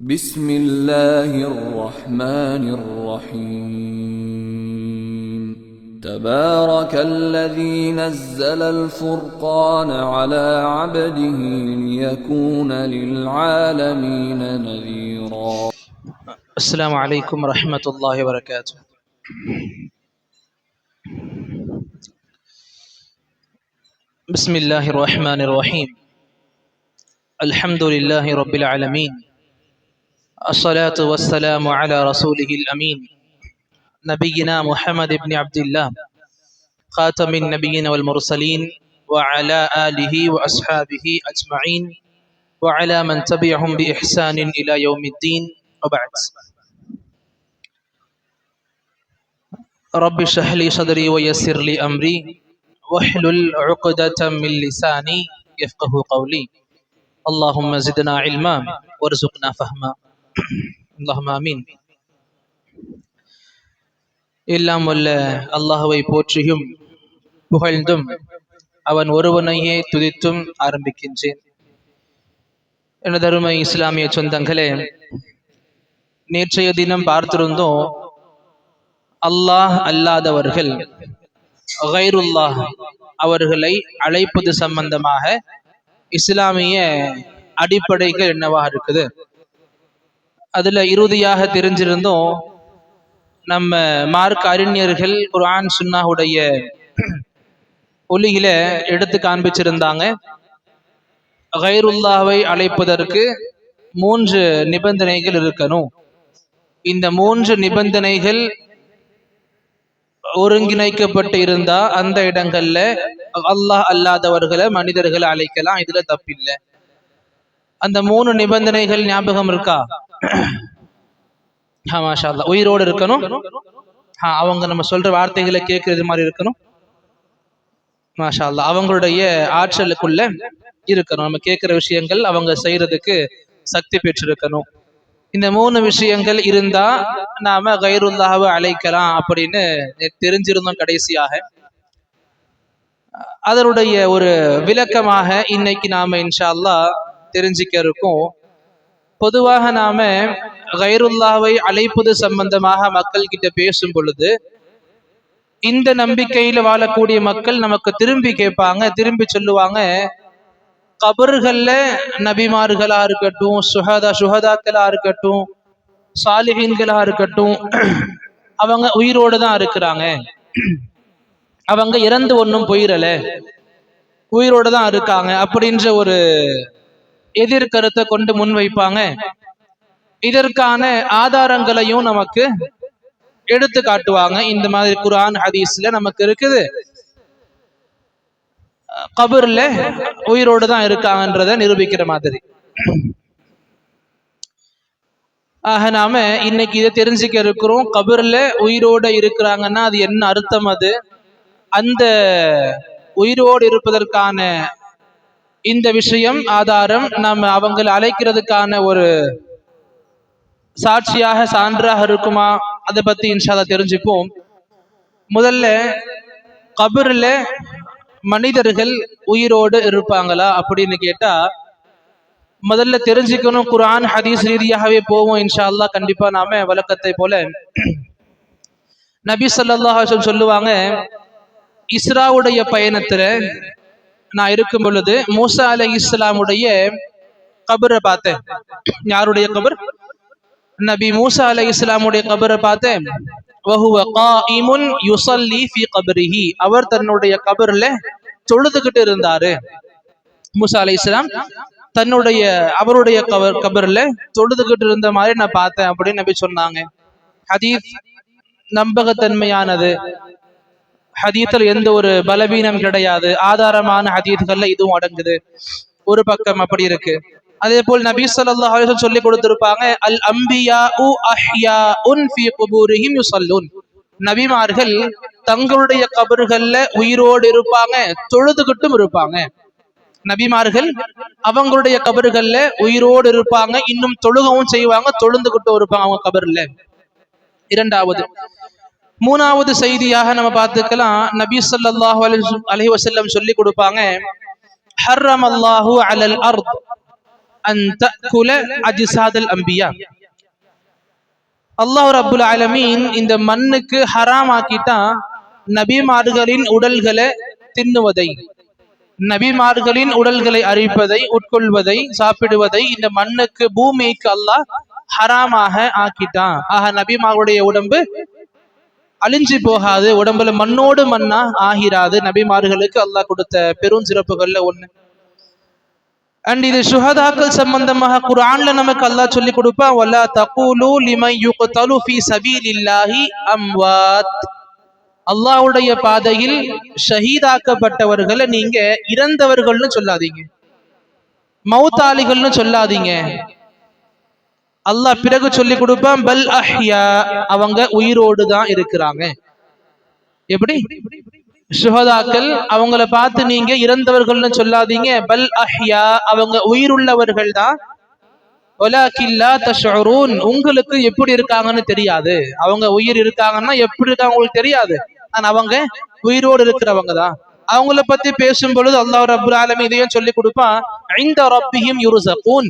بسم الله الرحمن الرحيم تبارك الذي نزل الفرقان على عبده ليكون للعالمين نذيرا. السلام عليكم ورحمة الله وبركاته. بسم الله الرحمن الرحيم. الحمد لله رب العالمين. الصلاة والسلام على رسوله الأمين نبينا محمد بن عبد الله خاتم النبيين والمرسلين وعلى آله وأصحابه أجمعين وعلى من تبعهم بإحسان إلى يوم الدين وبعد. رب اشرح لي صدري ويسر لي أمري واحلل عقدة من لساني يفقه قولي. اللهم زدنا علما وارزقنا فهما. اللهم آمين. எல்லாம் வல்ல அல்லாஹ்வை போற்றியும் புகழ்ந்தும் அவன் ஒருவனையே துதித்தும் ஆரம்பிக்கின்றேன். எனதருமை இஸ்லாமிய சொந்தங்களே, நேற்றைய தினம் பார்த்திருந்தோம், அல்லாஹ் அல்லாதவர்கள் கைருல்லாஹ் அவர்களை அழைப்பது சம்பந்தமாக இஸ்லாமிய அடிப்படைகள் என்னவா இருக்குது. அதுல இறுதியாக தெரிஞ்சிருந்தோம், நம்ம மார்க்க அறிஞர்கள் குர்ஆன் சுன்னாஹுடைய ஒலியில எடுத்து காண்பிச்சிருந்தாங்க. கைருல்லாஹ்வை அழைப்பதற்கு 3 நிபந்தனைகள் இருக்கணும். இந்த 3 நிபந்தனைகள் ஒருங்கிணைக்கப்பட்டு இருந்தா அந்த இடங்கள்ல அல்லாஹ் அல்லாதவர்களை மனிதர்களை அழைக்கலாம், இதுல தப்பில்லை. அந்த 3 நிபந்தனைகள் ஞாபகம் இருக்கா? மாஷா அல்லாஹ். உயிரோடு இருக்கணும், அவங்க நம்ம சொல்ற வார்த்தைகளை கேட்கறது மாதிரி இருக்கணும், மாஷா அல்லாஹ். அவங்களுடைய ஆற்றலுக்குள்ள இருக்கணும், நம்ம கேட்கிற விஷயங்கள் அவங்க செய்யறதுக்கு சக்தி பெற்றிருக்கணும். இந்த 3 விஷயங்கள் இருந்தா நாம கைருல்லாஹ்வை அழைக்கலாம் அப்படின்னு தெரிஞ்சிருந்தோம். கடைசியாக அதனுடைய ஒரு விளக்கமாக இன்னைக்கு நாம இன்ஷா அல்லாஹ் தெரிஞ்சுக்க இருக்கோம். பொதுவாக நாம கைருல்லாஹ்வை அழைப்பது சம்பந்தமாக மக்கள் கிட்ட பேசும் பொழுது இந்த நம்பிக்கையில வாழக்கூடிய மக்கள் நமக்கு திரும்பி கேட்பாங்க, திரும்பி சொல்லுவாங்க, கபர்கள்ல நபிமார்களா இருக்கட்டும், சுஹதாக்களா இருக்கட்டும், சாலிஹீன்களா இருக்கட்டும், அவங்க உயிரோடு தான் இருக்கிறாங்க, அவங்க இறந்து ஒன்றும் போயிடல, உயிரோடு தான் இருக்காங்க அப்படின்ற ஒரு எதிர்கருத்தை கொண்டு முன்வைப்பாங்க. இதற்கான ஆதாரங்களையும் நமக்கு எடுத்து காட்டுவாங்க. இந்த மாதிரி குர்ஆன் ஹதீஸ்ல நமக்கு இருக்குது, கபர்ல உயிரோடு தான் இருக்காங்கன்றத நிரூபிக்கிற மாதிரி. ஆக நாம இன்னைக்கு இதை தெரிஞ்சுக்க இருக்கிறோம். கபர்ல உயிரோடு இருக்கிறாங்கன்னா அது என்ன அர்த்தம்? அது அந்த உயிரோடு இருப்பதற்கான இந்த விஷயம் ஆதாரம் நம்ம அவங்களை அழைக்கிறதுக்கான ஒரு சாட்சியாக சான்றாக இருக்குமா? அதை பத்தி இன்ஷா அல்லாஹ் தெரிஞ்சுப்போம். முதல்ல, கபர்ல மனிதர்கள் உயிரோடு இருப்பாங்களா அப்படின்னு கேட்டா முதல்ல தெரிஞ்சுக்கணும். குர்ஆன் ஹதீஸ் ரீதியாகவே போவோம் இன்ஷா அல்லாஹ். கண்டிப்பா நாம வழக்கத்தை போல நபி ஸல்லல்லாஹு அலைஹி வஸல்லம் சொல்லுவாங்க, இஸ்ராவுடைய பயணத்துல நான் இருக்கும் பொழுது மூசா அலைஹிஸ்ஸலாமுடைய கபரை பார்த்தேன். யாருடைய கபர்? நபி மூசா அலைஹிஸ்ஸலாமுடைய கபரை பார்த்தேன். வஹுவ காயிமுன் யுஸல்லி ஃபீ கப்ரிஹி, அவர் தன்னுடைய கபர்ல தொழுதுகிட்டு இருந்தாரு. மூசா அலைஹிஸ்ஸலாம் தன்னுடைய அவருடைய கபர்ல தொழுதுகிட்டு இருந்த மாதிரி நான் பார்த்தேன் அப்படின்னு நபி சொன்னாங்க. ஹதீஸ் நம்பகத்தன்மையானது, ஹதீத்தில் எந்த ஒரு பலவீனம் கிடையாது, ஆதாரமான ஹதீஸ்கள்ல இதுவும் அடங்குது. ஒரு பக்கம் அப்படி இருக்கு. அதே போல் நபி ஸல்லல்லாஹு அலைஹி வஸல்லம் சொல்லி கொடுத்திருப்பாங்க, அல் அம்பியாஉ அஹ்யாஉன் ஃபீ குபூரிஹிம் யுஸல்லூன், நபிமார்கள் தங்களுடைய கபர்கள்ல உயிரோடு இருப்பாங்க, தொழுதுகிட்டும் இருப்பாங்க. நபிமார்கள் அவங்களுடைய கபர்கள்ல உயிரோடு இருப்பாங்க, இன்னும் தொழுகவும் செய்வாங்க, தொழுந்துகிட்டும் இருப்பாங்க அவங்க கபர்ல. இரண்டாவது. மூணாவது செய்தியாக நம்ம பார்த்துக்கலாம், நபி ஸல்லல்லாஹு அலைஹி வஸல்லம் சொல்லி கொடுப்பாங்க, ஹர்ரமல்லாஹு அலல் அர்த், அன் தஅகுல அஜ்சாதல் அம்பியா. அல்லாஹ் ரப்புல் ஆலமீன் இந்த மண்ணுக்கு ஹராம் ஆக்கிட்டான் நபிமார்களின் உடல்களை தின்னுவதை, நபிமார்களின் உடல்களை அரிப்பதை, உட்கொள்வதை, சாப்பிடுவதை இந்த மண்ணுக்கு, பூமிக்கு அல்லாஹ் ஹராமாக ஆக்கிட்டான். ஆக நபிமார்களுடைய உடம்பு அழிஞ்சு போகாது, உடம்புல மண்ணோடு மண்ணா ஆகிறாது. நபிமார்களுக்கு அல்லாஹ் கொடுத்த பெரும் சிறப்புகள்ல ஒண்ணு. அண்ட் இது சுஹதாக்கள் சம்பந்தமாக குர்ஆன்ல நமக்கு அல்லாஹ் சொல்லி கொடுப்பான், வலா தகூலு லிமன் யுக்தலு ஃபீ சபீலில்லாஹி அம்வாத். அல்லாஹ்வுடைய பாதையில் ஷஹீதாக்கப்பட்டவர்களை நீங்க இறந்தவர்கள்னு சொல்லாதீங்க, மௌத்தாளிகள்னு சொல்லாதீங்க. அல்லாஹ் பிறகு சொல்லி கொடுப்பான், பல் அஹ்யா, அவங்க உயிரோடு தான் இருக்கிறாங்க. எப்படி? சுஹதாக்கள் அவங்கள பார்த்து நீங்க இறந்தவர்கள்னு சொல்லாதீங்க, பல் அஹ்யா, அவங்க உயிருள்ளவர்கள் தான். வலாக்கின் லா தஷ்உரூன், உங்களுக்கு எப்படி இருக்காங்கன்னு தெரியாது. அவங்க உயிர் இருக்காங்கன்னா எப்படி இருக்காங்க உங்களுக்கு தெரியாது, ஆனா அவங்க உயிரோடு இருக்கிறவங்க தான். அவங்கள பத்தி பேசும் பொழுது அல்லாஹ் ரப்புல் ஆலமீன் இதையும் சொல்லி கொடுப்பான், இன்த ரப்பிஹிம் யுர்ஸகூன்,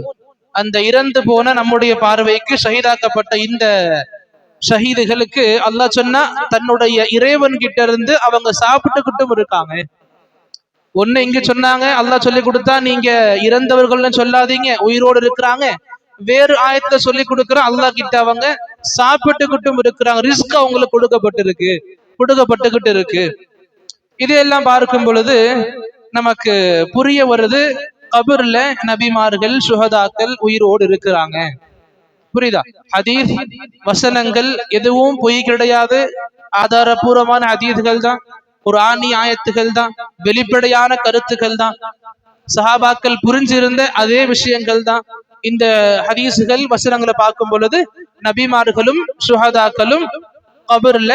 அந்த இறந்து போன நம்முடைய பார்வைக்கு ஷஹீதாக்கப்பட்ட இந்த ஷஹீதுகளுக்கு அல்லாஹ் சொன்னா தன்னுடைய இறைவன் கிட்ட இருந்து அவங்க சாப்பிட்டுக்கிட்டும் இருக்காங்க. ஒண்ணு இங்க சொன்னாங்க, அல்லாஹ் சொல்லி கொடுத்தா நீங்க இறந்தவர்கள்னு சொல்லாதீங்க, உயிரோடு இருக்கிறாங்க. வேறு ஆயத்துல சொல்லி கொடுக்குற அல்லாஹ் கிட்ட அவங்க சாப்பிட்டுக்கிட்டும் இருக்கிறாங்க, ரிஸ்க் அவங்களுக்கு கொடுக்கப்பட்டுக்கிட்டு இருக்கு. இதையெல்லாம் பார்க்கும் பொழுது நமக்கு புரிய வருது, கபர்ல நபிமார்கள் சுஹதாக்கள் உயிரோடு இருக்கிறாங்க. புரியுதா? ஹதீஸ் வசனங்கள் எதுவும் பொய் கிடையாது, ஆதாரபூர்வமான ஹதீஸ்கள் தான், குர்ஆனி ஆயத்துகள் தான், வெளிப்படையான கருத்துக்கள் தான், சஹாபாக்கள் புரிஞ்சிருந்த அதே விஷயங்கள் தான். இந்த ஹதீஸ்கள் வசனங்களை பார்க்கும் பொழுது நபிமார்களும் சுஹதாக்களும் கபர்ல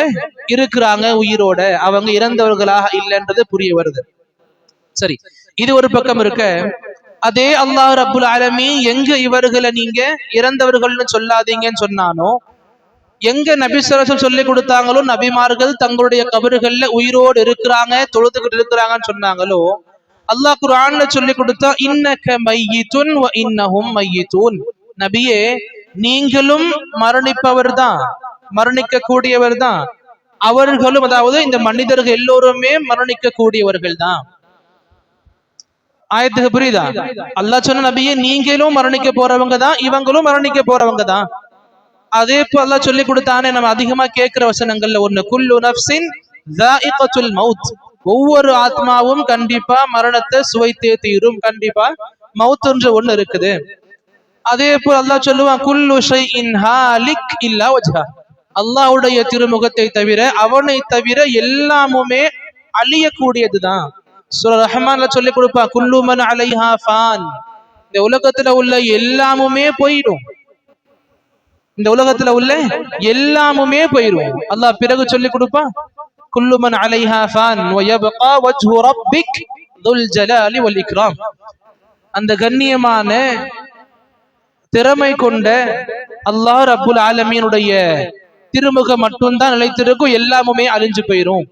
இருக்கிறாங்க உயிரோட, அவங்க இறந்தவர்களாக இல்லைன்றது புரிய வருது. சரி, இது ஒரு பக்கம் இருக்க, அதே அல்லாஹ் ரப்புல் ஆலமீன் எங்க இவர்களை நீங்க இறந்தவர்கள்னு சொல்லாதீங்கன்னு சொன்னானோ, எங்க நபி ஸல்லல்லாஹு அலைஹி வஸல்லம் சொல்லி கொடுத்தாங்களோ நபிமார்கள் தங்களுடைய கபறுகள்ல உயிரோடு இருக்கிறாங்க, தொழுதுகிட்டு இருக்கிறாங்கன்னு சொன்னாங்களோ, அல்லாஹ் குர்ஆன்ல சொல்லி கொடுத்தா, இன்னக மையிதுன் வ இன்னஹும் மையிதுன், நபியே நீங்களும் மரணிப்பவர் தான், மரணிக்க கூடியவர் தான், அவர்களும், அதாவது இந்த மனிதர்கள் எல்லோருமே மரணிக்க கூடியவர்கள் தான். ஆயத்துக்கு புரியுதா? அல்லாஹ் சொன்ன நபியே நீங்களும் மரணிக்க போறவங்க தான், இவங்களும் மரணிக்க போறவங்க தான். அதே போல அல்லாஹ் சொல்லி கொடுத்தானே நம்ம அதிகமா கேட்கிற வசனங்கள்ல ஒண்ணு, குல்லு நஃப்ஸின் ஸாயிகத்துல் மௌத், ஒவ்வொரு ஆத்மாவும் கண்டிப்பா மரணத்தை சுவைத்தே தீரும், கண்டிப்பா மௌத்ன்ற ஒண்ணு இருக்குது. அதே போல அல்லாஹ் சொல்லுவான், குல்லு ஷைஇன் ஹாலிக் இல்லா வஜ்ஹா, அல்லாஹ்வுடைய திருமுகத்தை தவிர, அவனை தவிர எல்லாமுமே அழியக்கூடியதுதான். சூரா ரஹ்மான்ல சொல்லி கொடுப்பா, குல்லு மன் அலைஹா ஃபான், இந்த உலகத்துல உள்ள எல்லாமுமே போயிடும், இந்த உலகத்துல உள்ள எல்லாமுமே போயிடும். அல்லாஹ் பிறகு சொல்லி கொடுப்பா, குல்லு மன் அலைஹா ஃபான் வ யப்கா வஜ்ஹு ரப்பிக் துல் ஜலாலி வல் இக்ராம், அந்த கண்ணியமான திறமை கொண்ட அல்லாஹ் ரப்புல் ஆலமீனுடைய திருமுகம் மட்டும்தான் நிலைத்திருக்கும், எல்லாமுமே அழிஞ்சு போயிடும்.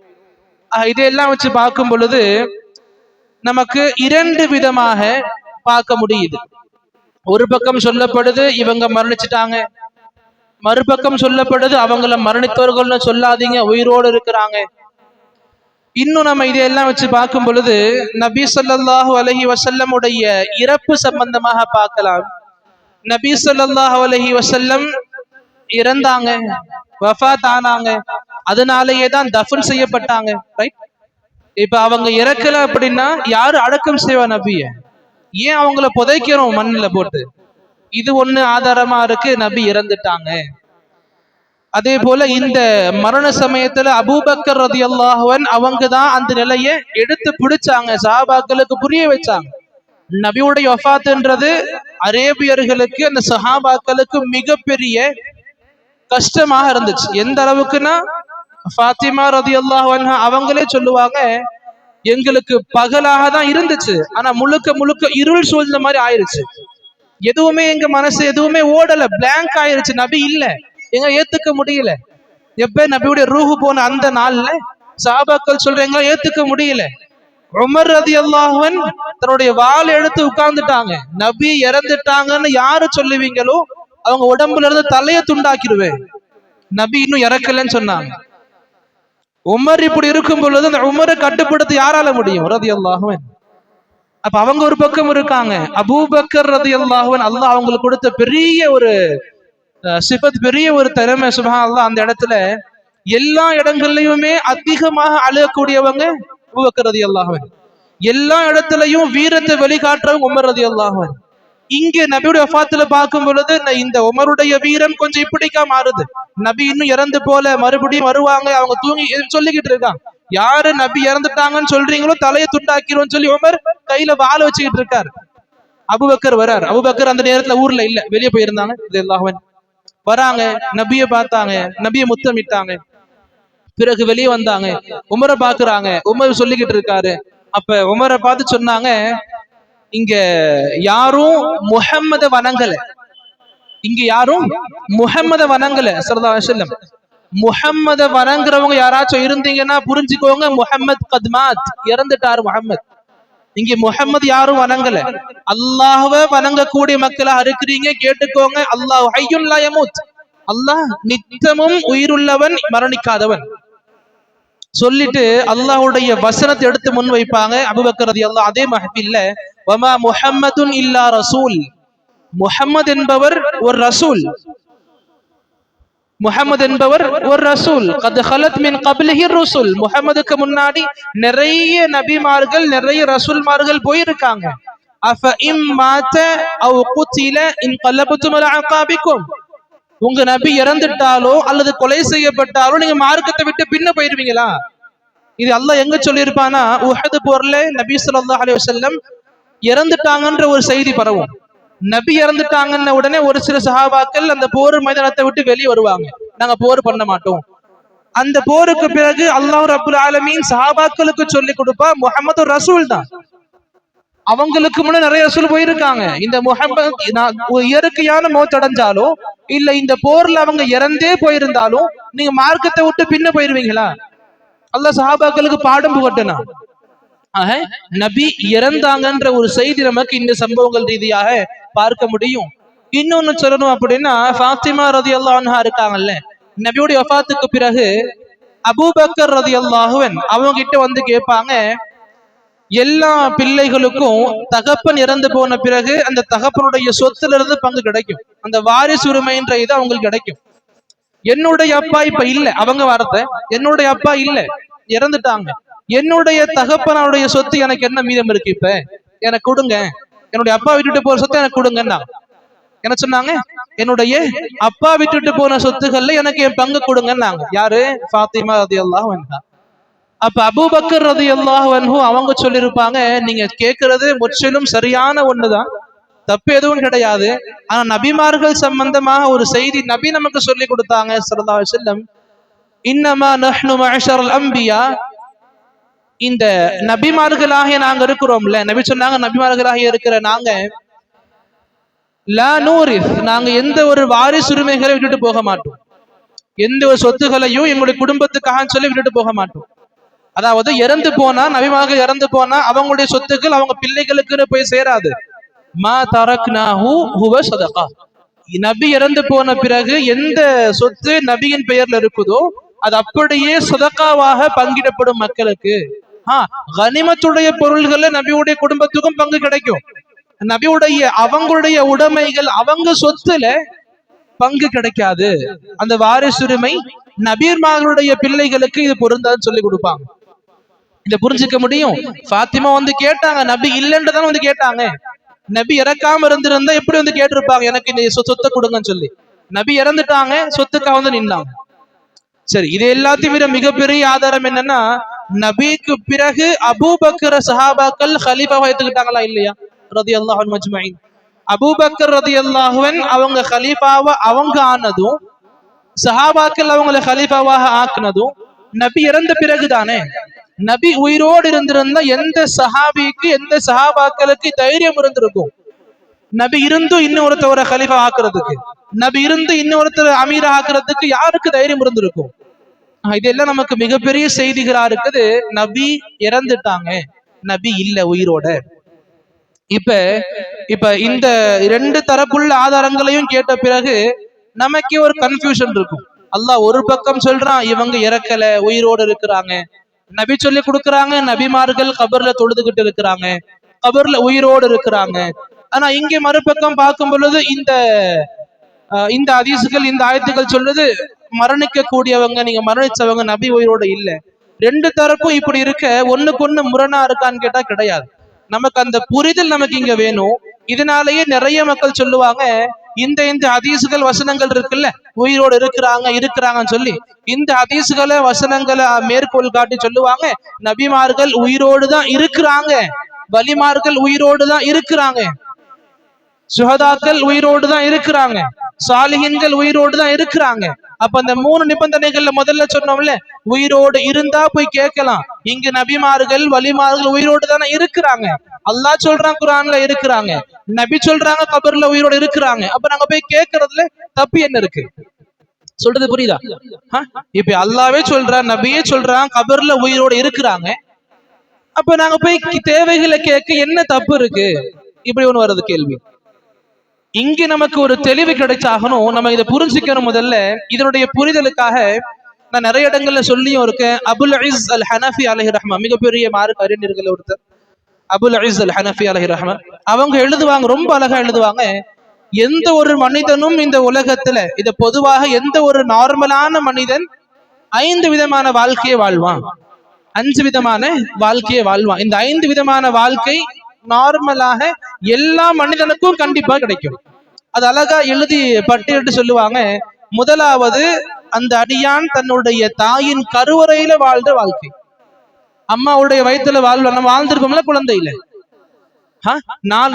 இதையெல்லாம் வச்சு பார்க்கும் பொழுது நமக்கு இரண்டு விதமாக பார்க்க முடியுது. ஒரு பக்கம் சொல்லப்படுது இவங்க மரணிச்சுட்டாங்க, மறுபக்கம் சொல்லப்படுது அவங்கள மரணித்தவர்கள்னு சொல்லாதீங்க, உயிரோடு இருக்கிறாங்க. இன்னும் நம்ம இதையெல்லாம் வச்சு பார்க்கும் பொழுது நபி ஸல்லல்லாஹு அலைஹி வஸல்லம் உடைய இறப்பு சம்பந்தமாக பார்க்கலாம். நபி ஸல்லல்லாஹு அலைஹி வஸல்லம் இறந்தாங்க, வஃபாத் ஆனாங்க, அதனாலேயே தான் தஃபன் செய்யப்பட்டாங்க. ரைட்? இப்ப அவங்க இறக்கல அப்படின்னா யாரு அடக்கம் செய்வா நபிய? ஏன் அவங்கள புதைக்கிறோம் மண்ணுல போட்டு? இது ஒண்ணு ஆதாரமா இருக்கு, நபி இறந்துட்டாங்க. அதே போல இந்த மரண சமயத்துல அபூபக்கர் ரலியல்லாஹு அன்ஹு அவங்க தான் அந்த நிலையை எடுத்து பிடிச்சாங்க, சஹாபாக்களுக்கு புரிய வச்சாங்க. நபியுடைய வஃபாத்ன்றது அரேபியர்களுக்கு, அந்த சஹாபாக்களுக்கு மிகப்பெரிய கஷ்டமாக இருந்துச்சு. எந்த அளவுக்குன்னா, ஃபாத்திமா ரலியல்லாஹு அன்ஹா அவங்களே சொல்லுவாங்க, எங்களுக்கு பகலாக தான் இருந்துச்சு, ஆனா முழுக்க முழுக்க இருள் சூழ்ந்த மாதிரி ஆயிருச்சு, எதுவுமே எங்க மனசு எதுவுமே ஓடல, பிளாங்க் ஆயிருச்சு, நபி இல்ல, எங்க ஏத்துக்க முடியல. எப்ப நபியுடைய ரூஹு போன அந்த நாள்ல சஹாபாக்கள் சொல்றீங்க ஏத்துக்க முடியல. உமர் ரலியல்லாஹு அன்ஹு தன்னுடைய வாள் எடுத்து உட்கார்ந்துட்டாங்க. நபி இறந்துட்டாங்கன்னு யாரு சொல்லுவீங்களோ அவங்க உடம்புல இருந்து தலைய துண்டாக்கிடுவேன், நபி இன்னும் இறக்கலன்னு சொன்னாங்க. உமர் இப்படி இருக்கும் பொழுது அந்த உமரை கட்டுப்படுத்த யாரால முடியும்? ரலியல்லாஹு அன்ஹு. அப்ப அவங்க ஒரு பக்கம் இருக்காங்க. அபூபக்கர் ரலியல்லாஹு அன்ஹு, அல்லாஹ் அவங்களுக்கு கொடுத்த பெரிய ஒரு சிபத், பெரிய ஒரு திறமை. சுப்ஹானல்லாஹ். அந்த இடத்துல எல்லா இடங்கள்லயுமே அதிகமாக அழகக்கூடியவங்க அபூபக்கர் ரலியல்லாஹு அன்ஹு. எல்லா இடத்துலயும் வீரத்தை வெளிக்காட்டுறவங்க உமர் ரலியல்லாஹு அன்ஹு. இங்க நபியுடைய வஃபாத்துல பார்க்கும் பொழுது இந்த உமருடைய வீரம் கொஞ்சம் இப்படிக்கா மாறுது. நபி இன்னும் இறந்து போல, மறுபடியும் வருவாங்க, அவங்க தூங்கி சொல்லிக்கிட்டு இருக்காங்க. யாரு நபி இறந்துட்டாங்கன்னு சொல்றீங்களோ தலையை துண்டாக்கிறோம் சொல்லி உமர் கையில வாழ வச்சுக்கிட்டு இருக்காரு. அபூபக்கர் வராரு. அபூபக்கர் அந்த நேரத்துல ஊர்ல இல்ல, வெளியே போயிருந்தாங்க. ரலியல்லாஹு அன்ஹு வராங்க, நபியை பார்த்தாங்க, நபியை முத்தமிட்டாங்க. பிறகு வெளியே வந்தாங்க, உமரை பாக்குறாங்க. உமர் சொல்லிக்கிட்டு இருக்காரு. அப்ப உமரை பார்த்து சொன்னாங்க, இங்க யாரும் முஹம்மத வணங்கல, இங்க யாரும் முஹம்மத வணங்கல ஸல்லல்லாஹு அலைஹி வஸல்லம். முஹம்மத வணங்குறவங்க யாராச்சும் இருந்தீங்கன்னா புரிஞ்சுக்கோங்க, முஹம்மத் கத்மாத், இறந்துட்டாரு முஹம்மத். இங்க முஹம்மது யாரும் வணங்கல, அல்லாஹ்வை வணங்கக்கூடிய மக்களா இருக்கிறீங்க, கேட்டுக்கோங்க. அல்லாஹ் ஹய்யுன் லா யமூத், அல்லாஹ் நித்தமும் உயிருள்ளவன், மரணிக்காதவன் சொல்லிட்டு அல்லாஹ்வுடைய வசனத்தை எடுத்து முன் வைப்பாங்க. அபூபக்கர் ரலியல்லாஹு அதே மஹ்பில்ல வமா முஹம்மதுன் இல்லா ரசூல், முஹம்மது என்பவர் ஒரு ரசூல், முஹம்மது என்பவர் ஒரு ரசூல், கத் ஹலத் மின் கப்லிஹி ருசுல், முஹம்மதுக்கு முன்னாடி நிறைய நபிமார்கள் நிறைய ரசூல்மார்கள் போயிருக்காங்க. அஃப இம் மாத அவ் குத்தில இன் கலபத்தும் அலா அகாபிக்கும், உங்க நபி இறந்துட்டாலோ அல்லது கொலை செய்யப்பட்டாலோ நீங்க மார்க்கத்தை விட்டு பின்ன போயிருவீங்களா? இது அல்லாஹ் எங்க சொல்லியிருப்பானா, உஹது போர்ல நபி ஸல்லல்லாஹு அலைஹி வஸல்லம் இறந்துட்டாங்கன்ற ஒரு செய்தி பரவும். நபி இறந்துட்டாங்கன்ன உடனே ஒரு சில சஹாபாக்கள் அந்த போர் மைதானத்தை விட்டு வெளியே வருவாங்க, நாங்க போர் பண்ண மாட்டோம். அந்த போருக்கு பிறகு அல்லாஹ் ரப்புல் ஆலமீன் சஹாபாக்களுக்கு சொல்லி கொடுப்பா, முஹம்மது ரசூல் தான், அவங்களுக்கு முன்ன நிறைய ரசூல் போயிருக்காங்க. இந்த முஹம்மது இயற்கையான மௌத் அடைஞ்சாலோ இல்ல இந்த போர்ல அவங்க இறந்தே போயிருந்தாலும் நீங்க மார்க்கத்தை விட்டு பின்ன போயிருவீங்களா? அல்லாஹ் சஹாபாக்களுக்கு பாடம் புகட்டனா. ஆக நபி இறந்தாங்கன்ற ஒரு செய்தி நமக்கு இந்த சம்பவங்கள் ரீதியாக பார்க்க முடியும். இன்னொன்னு சொல்லணும் அப்படின்னா, ஃபாத்திமா ரலியல்லாஹு அன்ஹா இருக்காங்கல்ல, நபியுடைய வஃபாத்துக்கு பிறகு அபூபக்கர் ரலியல்லாஹு அன்ஹு அவங்க கிட்ட வந்து கேட்பாங்க, எல்லா பிள்ளைகளுக்கும் தகப்பன் இறந்து போன பிறகு அந்த தகப்பனுடைய சொத்துல இருந்து பங்கு கிடைக்கும், அந்த வாரிசு உரிமைன்ற இது அவங்களுக்கு கிடைக்கும். என்னுடைய அப்பா இப்ப இல்ல, அவங்க வார்த்தை, என்னுடைய அப்பா இல்ல, இறந்துட்டாங்க, என்னுடைய தகப்பனுடைய சொத்து எனக்கு என்ன மீதம் இருக்கு, இப்ப எனக்கு கொடுங்க, என்னுடைய அப்பா விட்டுட்டு போற சொத்தை எனக்கு கொடுங்கன்னா என்ன சொன்னாங்க, என்னுடைய அப்பா விட்டுட்டு போன சொத்துக்கள்ல எனக்கு என் பங்கு கொடுங்கன்னாங்க. யாரு? ஃபாத்திமா ரலியல்லாஹு அன்ஹா. அப்ப அபூபக்கர் ரலியல்லாஹு அன்ஹு அவங்க சொல்லியிருப்பாங்க, நீங்க கேட்கறது முற்றிலும் சரியான ஒண்ணுதான், தப்பு எதுவும் கிடையாது. ஆனா நபிமார்கள் சம்பந்தமாக ஒரு செய்தி நபி நமக்கு சொல்லி கொடுத்தாங்க ஸல்லல்லாஹு அலைஹி வஸல்லம். இன்னமா நஹ்னு மஅஷரல் அன்பியா, இந்த நபிமார்களாகிய நாங்க இருக்கிறோம்ல, நபி சொன்னாங்க நபிமார்களாகிய இருக்கிற நாங்க லா நூரிஸ், நாங்க எந்த ஒரு வாரிசு உரிமைகளை விட்டுட்டு போக மாட்டோம், எந்த ஒரு சொத்துகளையும் எங்களுடைய குடும்பத்துக்காக சொல்லி விட்டுட்டு போக மாட்டோம். அதாவது இறந்து போனா, நபிமார்கள் இறந்து போனா அவங்களுடைய சொத்துக்கள் அவங்க பிள்ளைகளுக்கு போய் சேராது. மா தரக்னாஹு ஹுவ ஸதகா, நபி இறந்து போன பிறகு எந்த சொத்து நபியின் பெயர்ல இருக்குதோ அது அப்படியே சதகாவாக பங்கிடப்படும் மக்களுக்கு. கனிமத்துடைய பொருள்கள்ல நபியுடைய குடும்பத்துக்கும் பங்கு கிடைக்கும், நபியுடைய அவங்களுடைய உடைமைகள் அவங்க சொத்துல பங்கு கிடைக்காது. அந்த வாரிசுரிமை நபீர்மார்களுடைய பிள்ளைகளுக்கு இது பொருந்தான்னு சொல்லி கொடுப்பாங்க. இதை புரிஞ்சுக்க முடியும். ஃபாத்திமா வந்து கேட்டாங்க, நபி இல்லைன்றதான வந்து கேட்டாங்க, நபி இறக்காம இருந்திருந்தா எப்படி வந்து கேட்டிருப்பாங்க, எனக்கு இந்த சொத்தை கொடுங்கன்னு சொல்லி. நபி இறந்துட்டாங்க, சொத்துக்காக வந்து நின்னாங்க. சரி, இது எல்லாத்தையும் விட மிகப்பெரிய ஆதாரம் என்னன்னா, நபிக்கு பிறகு அபூபக்கர் சஹாபாக்கள் ஹலீஃபாவா ஏத்துக்கிட்டாங்களா இல்லையா ரலியல்லாஹு அன்ஹும் அஜ்மஈன். அபூபக்கர் ரலியல்லாஹு அன்ஹு அவங்க ஹலீஃபாவா அவங்க ஆனதும், சஹாபாக்கள் அவங்களை ஹலீஃபாவாக ஆக்குனதும் நபி இறந்த பிறகுதானே. நபி உயிரோடு இருந்திருந்தா எந்த சஹாபிக்கு எந்த சஹாபாக்களுக்கு தைரியம் இருந்திருக்கும்? நபி இருந்தும் இன்னொருத்தவரை ஹலீஃபா ஆக்குறதுக்கு, நபி இருந்து இன்னொருத்தர் அமீரா ஆக்குறதுக்கு யாருக்கு தைரியம் இருந்திருக்கும்? இதெல்லாம் நமக்கு மிகப்பெரிய செய்திகளா இருக்குது. நபி இறந்துட்டாங்க, நபி இல்ல உயிரோட. இப்ப இப்ப இந்த இரண்டு தரப்புள்ள ஆதாரங்களையும் கேட்ட பிறகு நமக்கே ஒரு கன்ஃபியூஷன் இருக்கும். அல்லாஹ் ஒரு பக்கம் சொல்றான் இவங்க இறக்கல, உயிரோடு இருக்கிறாங்க. நபி சொல்லி கொடுக்கறாங்க நபிமார்கள் கபர்ல தொழுதுகிட்டு இருக்கிறாங்க, கபர்ல உயிரோடு இருக்கிறாங்க. ஆனா இங்கே மறுபக்கம் பார்க்கும் பொழுது இந்த ஹதீஸ்கள் இந்த ஆயத்துக்கள் சொல்றது மரணிக்க கூடியவங்க, நீங்க மரணிச்சவங்க, நபி உயிரோடு இல்ல. ரெண்டு தரப்பும் இப்படி இருக்க ஒண்ணுக்கு ஒண்ணு முரணா இருக்கான்னு கேட்டா கிடையாது. நமக்கு அந்த புரிதல் நமக்கு இங்க வேணும். இதனாலேயே நிறைய மக்கள் சொல்லுவாங்க இந்த ஹதீஸ்கள் வசனங்கள் இருக்குல்ல, உயிரோடு இருக்கிறாங்கன்னு சொல்லி இந்த ஹதீஸ்களை வசனங்களை மேற்கோள் காட்டி சொல்லுவாங்க நபிமார்கள் உயிரோடு தான் இருக்கிறாங்க, வலிமார்கள் உயிரோடு தான் இருக்கிறாங்க, சுஹதாக்கள் உயிரோடு தான் இருக்கிறாங்க, சாலிஹின்கள் உயிரோடு தான் இருக்கிறாங்க. அப்ப அந்த மூணு நிபந்தனைகள்ல முதல்ல சொன்னோம்ல, உயிரோடு இருந்தா போய் கேட்கலாம். இங்கு நபிமார்கள் வலிமார்கள் உயிரோடு தானே இருக்கிறாங்க. அல்லாஹ் சொல்றான் குர்ஆன்ல இருக்கிறாங்க, நபி சொல்றாங்க கபர்ல உயிரோடு இருக்கிறாங்க. அப்ப நாங்க போய் கேட்கறதுல தப்பு என்ன இருக்கு? சொல்றது புரியுதா? இப்ப அல்லாவே சொல்றான், நபியே சொல்றான் கபர்ல உயிரோடு இருக்கிறாங்க. அப்ப நாங்க போய் தேவைகளை கேட்க என்ன தப்பு இருக்கு? இப்படி ஒண்ணு வருது கேள்வி. இங்கு நமக்கு ஒரு தெளிவு கிடைச்சாகணும். நம்ம இதை புரிஞ்சுக்கணும். முதல்ல இதனுடைய புரிதலுக்காக நான் நிறைய இடங்கள்ல சொல்லியும் இருக்கேன். அபுல் இஸ் அல் ஹனஃபி அலைஹி ரஹ்மா, மிகப்பெரிய மார்க்க அறிஞர்கள் ஒருத்தர், அபுல் இஸ் அல் ஹனஃபி அலைஹி ரஹ்மா, அவங்க எழுதுவாங்க, ரொம்ப அழகா எழுதுவாங்க. எந்த ஒரு மனிதனும் இந்த உலகத்துல, இது பொதுவாக எந்த ஒரு நார்மலான மனிதன் 5 விதமான வாழ்க்கையை வாழ்வான், 5 விதமான வாழ்க்கையை வாழ்வான். இந்த 5 விதமான வாழ்க்கை நார்மலாக எல்லா மனிதனுக்கும் கண்டிப்பா கிடைக்கும். அது அழகா எழுதி பட்டியலிட்டு சொல்லுவாங்க. முதலாவது, அந்த அடியான் தன்னுடைய தாயின் கருவறையில வாழ்ந்த வாழ்க்கை. அம்மாவுடைய வயிற்றுல நம்ம வாழ்ந்திருப்போம்ல குழந்தையில.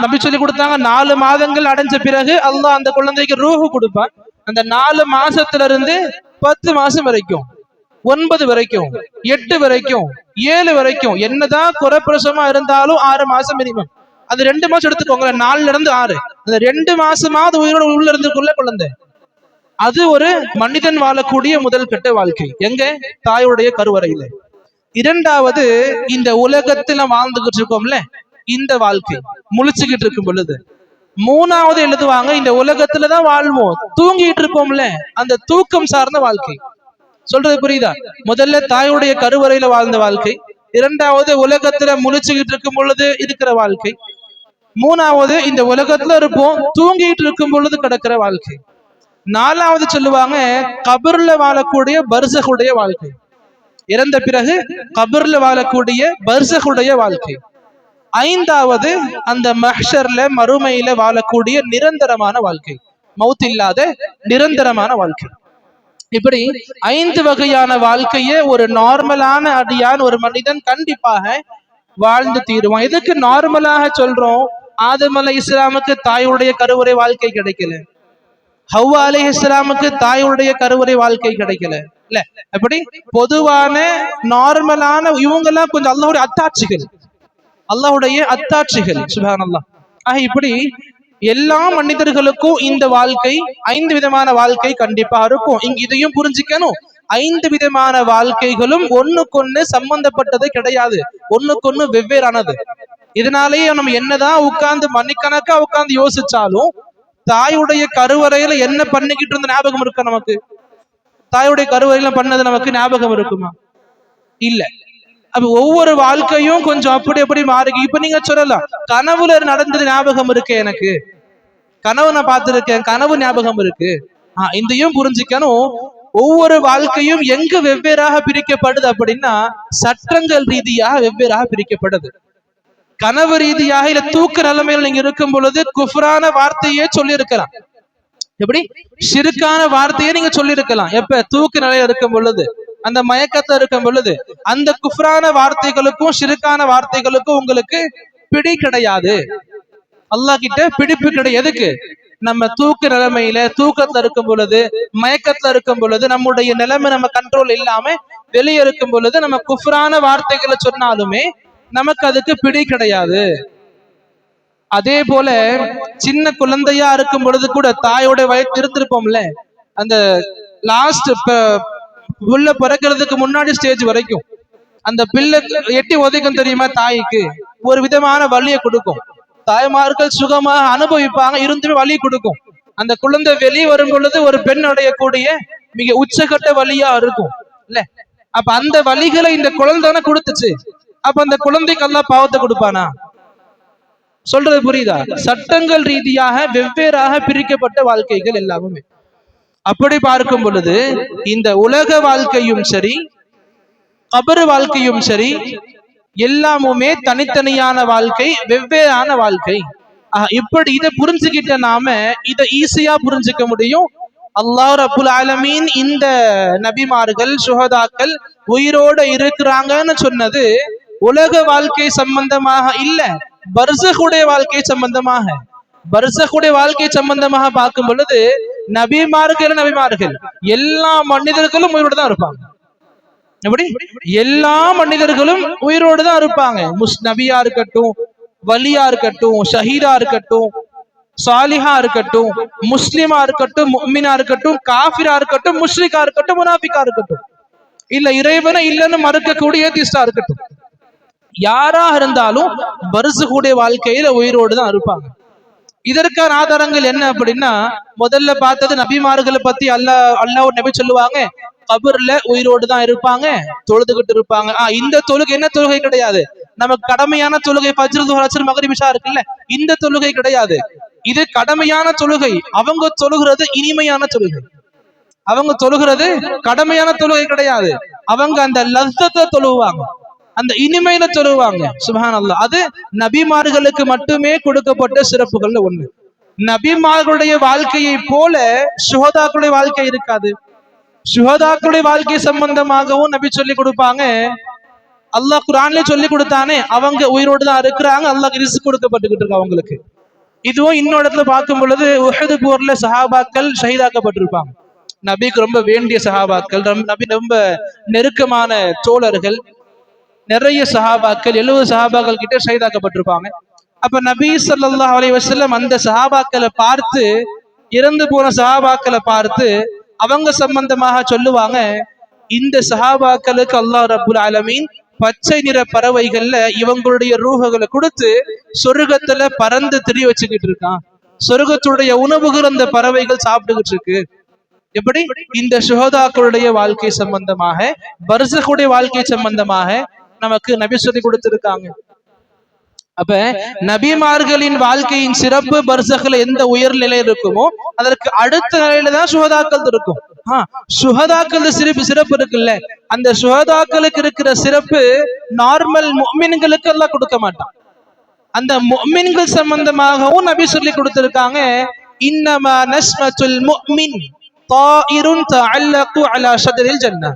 நபி சொல்லி கொடுத்தாங்க 4 மாதங்கள் அடைஞ்ச பிறகு அல்லாஹ் அந்த குழந்தைக்கு ரூஹு கொடுப்பான். அந்த 4 மாசத்துல இருந்து 10 மாசம் வரைக்கும், 9 வரைக்கும், 8 வரைக்கும், 7 வரைக்கும், என்னதான் குறைப்பிரசவமா இருந்தாலும் 6 மாசம் மினிமம். அது 2 மாசம் எடுத்துக்கோங்க, 4ல இருந்து 6, அந்த 2 மாசமாவது உயிரோட உள்ள இருந்துக்குள்ள குழந்தை. அது ஒரு மனிதன் வாழக்கூடிய முதல் கட்ட வாழ்க்கை. எங்க? தாயுடைய கருவறையில. இரண்டாவது, இந்த உலகத்துல வாழ்ந்துகிட்டு இருக்கோம்ல, இந்த வாழ்க்கை முழிச்சுக்கிட்டு இருக்கும் பொழுது. மூணாவது எழுதுவாங்க, இந்த உலகத்துலதான் வாழ்வோம், தூங்கிட்டு இருப்போம்ல, அந்த தூக்கம் சார்ந்த வாழ்க்கை. சொல்றது புரியுதா? முதல்ல தாயுடைய கருவறையில வாழ்ந்த வாழ்க்கை, இரண்டாவது உலகத்துல முழிச்சுக்கிட்டு இருக்கும் பொழுது இருக்கிற வாழ்க்கை, மூணாவது இந்த உலகத்துல இருப்போம், தூங்கிட்டு இருக்கும் பொழுது கிடக்கிற வாழ்க்கை. நாலாவது சொல்லுவாங்க கபர்ல வாழக்கூடிய பர்சகுடைய வாழ்க்கை, இறந்த பிறகு கபர்ல வாழக்கூடிய பர்சகுடைய வாழ்க்கை. ஐந்தாவது அந்த மஹ்ஷர்ல மறுமையில வாழக்கூடிய நிரந்தரமான வாழ்க்கை, மௌத் இல்லாத நிரந்தரமான வாழ்க்கை. இப்படி 5 வகையான வாழ்க்கையை ஒரு நார்மலான அடியான், ஒரு மனிதன் கண்டிப்பாக வாழ்ந்து தீருவான். எதுக்கு நார்மலாக சொல்றோம்? ஆதம் அலைஹிஸ்ஸலாமுக்கு தாயுடைய கருவறை வாழ்க்கை கிடைக்கல, ஹவ்வா அலைஹிஸ்ஸலாமுக்கு தாயுடைய கருவறை வாழ்க்கை கிடைக்கல இல்ல. அப்படி பொதுவான நார்மலான இவங்கெல்லாம் கொஞ்சம் அல்லாஹ்வுடைய அத்தாட்சிகள், அல்லாஹ்வுடைய அத்தாட்சிகள், சுப்ஹானல்லாஹ். இப்படி எல்லா மனிதர்களுக்கும் இந்த வாழ்க்கை 5 விதமான வாழ்க்கை கண்டிப்பா இருக்கும். இங்க இதையும் புரிஞ்சுக்கணும், 5 விதமான வாழ்க்கைகளும் ஒண்ணுக்கொன்னு சம்பந்தப்பட்டது கிடையாது, ஒண்ணுக்கொன்னு வெவ்வேறானது. இதனாலேயே நம்ம என்னதான் உட்கார்ந்து மணிக்கணக்கா உட்கார்ந்து யோசிச்சாலும் தாயுடைய கருவறையில என்ன பண்ணிக்கிட்டு இருந்த ஞாபகம் இருக்கா நமக்கு? தாயுடைய கருவறையில பண்ணது நமக்கு ஞாபகம் இருக்குமா? இல்ல. அப்ப ஒவ்வொரு வாழ்க்கையும் கொஞ்சம் அப்படி மாறி. இப்ப நீங்க சொல்லலாம், கனவுல நடந்தது ஞாபகம் இருக்கு, எனக்கு கனவு நான் பார்த்திருக்கேன், கனவு ஞாபகம் இருக்கு. இதையும் புரிஞ்சுக்கணும். ஒவ்வொரு வாழ்க்கையும் எங்க வெவ்வேறாக பிரிக்கப்படுது அப்படின்னா சட்டங்கள் ரீதியாக வெவ்வேறாக பிரிக்கப்படுது. கனவு ரீதியாக இல்ல தூக்க நிலைமையில் நீங்க இருக்கும் பொழுது குஃப்ரான வார்த்தையே சொல்லி இருக்கலாம். எப்படி? ஷிர்கான வார்த்தையே நீங்க சொல்லி இருக்கலாம். எப்ப? தூக்க நிலையில இருக்கும் பொழுது, அந்த மயக்கத்தை இருக்கும் பொழுது. அந்த குஃப்ரான வார்த்தைகளுக்கும் ஷிர்கான வார்த்தைகளுக்கும் உங்களுக்கு பிடி கிடையாது, அல்லாஹ் கிட்ட பிடிப்பு கிடையாது. எதுக்கு? நம்ம தூக்க நிலைமையில, தூக்கத்துல இருக்கும் பொழுது, மயக்கத்துல இருக்கும் பொழுது, நம்முடைய நிலைமை நம்ம கண்ட்ரோல் இல்லாம வெளியே இருக்கும் பொழுது நம்ம குஃப்ரான வார்த்தைகளை சொன்னாலுமே நமக்கு அதுக்கு பிடி கிடையாது. அதே போல சின்ன குழந்தையா இருக்கும் பொழுது கூட தாயோட வயிற்று இருந்திருப்போம்ல, அந்த லாஸ்ட் உள்ள பிறக்கிறதுக்கு முன்னாடி ஸ்டேஜ் வரைக்கும், அந்த பிள்ளை எட்டி உதைக்கும் தெரியுமா தாய்க்கு, ஒரு விதமான வலியை கொடுக்கும். தாய்மார்கள் சுகமாக அனுபவிப்பாங்க, இருந்துமே வலி கொடுக்கும். அந்த குழந்தை வெளியே வரும் பொழுது ஒரு பெண் அடையக்கூடிய மிக உச்சகட்ட வலியா இருக்கும் இல்ல. அப்ப அந்த வலிகளை இந்த குழந்தை கொடுத்துச்சு. அப்ப அந்த குழந்தைக்கு அல்லாஹ் பாவத்தை கொடுப்பானா? சொல்றது புரியுதா? சட்டங்கள் ரீதியாக வெவ்வேறாக பிரிக்கப்பட்ட வாழ்க்கைகள் எல்லாமே. அப்படி பார்க்கும் பொழுது இந்த உலக வாழ்க்கையும் சரி, கபரு வாழ்க்கையும் சரி, எல்லாமுமே தனித்தனியான வாழ்க்கை, வெவ்வேறான வாழ்க்கை. இப்படி இதை புரிஞ்சுக்கிட்ட நாம இதை ஈஸியா புரிஞ்சுக்க முடியும். அல்லாஹ் ரப்புல் ஆலமீன் இந்த நபிமார்கள், சுஹதாக்கள் உயிரோட இருக்கிறாங்கன்னு சொன்னது உலக வாழ்க்கை சம்பந்தமாக இல்ல, பர்சகுடைய வாழ்க்கை சம்பந்தமாக. பர்சகுடைய வாழ்க்கை சம்பந்தமாக பார்க்கும் பொழுது நபிமார்கள் எல்லா மனிதர்களும் உயிரோடு தான் இருப்பாங்க. எப்படி? எல்லா மனிதர்களும் உயிரோடு தான் இருப்பாங்க. நபியா இருக்கட்டும், வலியா இருக்கட்டும், ஷஹீதா இருக்கட்டும், சாலிஹா இருக்கட்டும், முஸ்லிமா இருக்கட்டும், முஃமினா இருக்கட்டும், காஃபிரா இருக்கட்டும், முஷ்ரிகா இருக்கட்டும், முனாஃபிகா இருக்கட்டும், இல்ல இறைவனை இல்லைன்னு மறுக்கக்கூடிய ஏத்திஸ்டா இருக்கட்டும், யாரா இருந்தாலும் பர்சகுடைய வாழ்க்கையில உயிரோடு தான் இருப்பாங்க. இதற்கான ஆதாரங்கள் என்ன அப்படின்னா, முதல்ல பார்த்தது நபிமார்களை பத்தி அல்லாஹ் நபி சொல்லுவாங்க, கபர்ல உயிரோடு தான் இருப்பாங்க, தொழுதுகிட்டு இருப்பாங்க. இந்த தொழுகை என்ன தொழுகை கிடையாது, நமக்கு கடமையான தொழுகை ஃபஜ்ர் துஹர் அஸ்ர் மக்ரிப் இஷா இருக்குல்ல, இந்த தொழுகை கிடையாது. இது கடமையான தொழுகை. அவங்க தொழுகிறது இனிமையான தொழுகை. அவங்க தொழுகிறது கடமையான தொழுகை கிடையாது. அவங்க அந்த லஸ்ஸத்தை தொழுவாங்க, அந்த இனிமையில சொல்லுவாங்க. சுப்ஹானல்லாஹ். அது நபிமார்களுக்கு மட்டுமே கொடுக்கப்பட்ட சிறப்புகள்ல ஒண்ணு. நபிமார்களுடைய வாழ்க்கையை போல சுஹதாக்களுடைய வாழ்க்கை இருக்காது. சுஹதாக்களுடைய வாழ்க்கை சம்பந்தமாகவும் நபி சொல்லி கொடுப்பாங்க. அல்லாஹ் குர்ஆன்ல சொல்லி கொடுத்தானே, அவங்க உயிரோடு தான் இருக்கிறாங்க, அல்லாஹ் ரிஸ்க் கொடுக்கப்பட்டுக்கிட்டு இருக்கு அவங்களுக்கு. இதுவும் இன்னொரு இடத்துல பார்க்கும் பொழுது உஹது போர்ல சஹாபாக்கள் ஷஹீதாக்கப்பட்டிருப்பாங்க. நபிக்கு ரொம்ப வேண்டிய சஹாபாக்கள், நபி ரொம்ப நெருக்கமான தோழர்கள், நிறைய சஹாபாக்கள் 70 சஹாபாக்கள் கிட்ட ஷஹீதாக்கப்பட்டிருப்பாங்க. அப்ப நபி ஸல்லல்லாஹு அலைஹி வஸல்லம் அந்த சஹாபாக்களை பார்த்து, இறந்து போன சஹாபாக்களை பார்த்து அவங்க சம்பந்தமாக சொல்லுவாங்க, இந்த சஹாபாக்களுக்கு அல்லாஹ் ரப்புல் ஆலமீன் பச்சை நிற பறவைகள்ல இவங்களுடைய ரூஹுகளை கொடுத்து சொர்க்கத்துல பறந்து திரி வச்சுக்கிட்டு இருக்கான். சொர்க்கத்துடைய உணவுகள் அந்த பறவைகள் சாப்பிட்டுக்கிட்டு இருக்கு. எப்படி? இந்த சுஹதாக்களுடைய வாழ்க்கை சம்பந்தமாக, பர்சகுடைய வாழ்க்கை சம்பந்தமாக நமக்கு நபி சொல்லி கொடுத்திருக்காங்க. அப்ப நபிமார்களின் வாழ்க்கையின் சிறப்பு பர்சகுல எந்த உயர் நிலை இருக்குமோ அதற்கு அடுத்த நிலையில தான் சுஹதாக்கள் இருக்கும். சுஹதாக்கள் சிறப்பு இருக்குல்ல, அந்த சுஹதாக்களுக்கு இருக்கிற சிறப்பு நார்மல் முஃமின்களுக்கு எல்லாம் கொடுக்க மாட்டான். அந்த முஃமின்கள் சம்பந்தமாகவும் நபி சொல்லி கொடுத்திருக்காங்க, இன்னமா நஸ்மத்துல் முஃமின் தாயிரும் தஅல்லகு அலா ஷத்ரில் ஜன்னah.